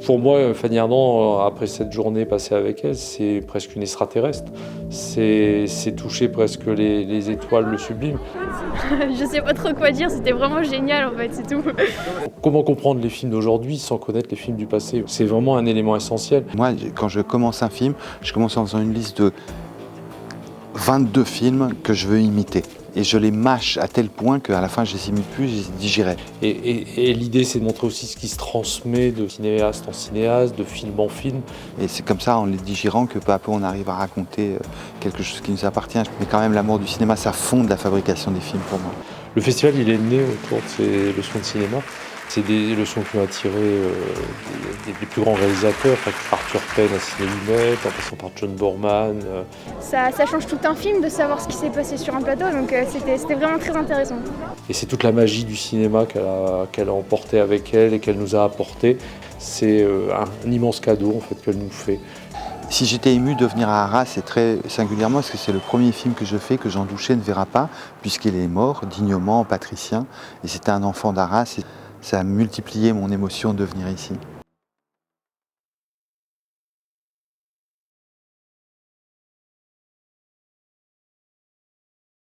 Pour moi, Fanny Ardant, après cette journée passée avec elle, c'est presque une extraterrestre. C'est toucher presque les étoiles, le sublime. Je sais pas trop quoi dire, c'était vraiment génial en fait, c'est tout. Comment comprendre les films d'aujourd'hui sans connaître les films du passé? C'est vraiment un élément essentiel. Moi, quand je commence un film, je commence en faisant une liste de 22 films que je veux imiter. Et je les mâche à tel point qu'à la fin, je les imite plus, je les digérais. Et l'idée, c'est de montrer aussi ce qui se transmet de cinéaste en cinéaste, de film en film. Et c'est comme ça, en les digérant, que peu à peu, on arrive à raconter quelque chose qui nous appartient. Mais quand même, l'amour du cinéma, ça fonde la fabrication des films pour moi. Le festival, il est né autour de ces leçons de cinéma. C'est des leçons qui ont attiré des plus grands réalisateurs, Arthur Penn à Ciné Lunettes, en passant par John Borman. Ça change tout un film de savoir ce qui s'est passé sur un plateau, donc c'était vraiment très intéressant. Et c'est toute la magie du cinéma qu'elle a emporté avec elle et qu'elle nous a apporté. C'est un immense cadeau en fait, qu'elle nous fait. Si j'étais ému de venir à Arras, c'est très singulièrement parce que c'est le premier film que je fais que Jean Douché ne verra pas, puisqu'il est mort dignement, patricien, et c'était un enfant d'Arras. Et ça a multiplié mon émotion de venir ici.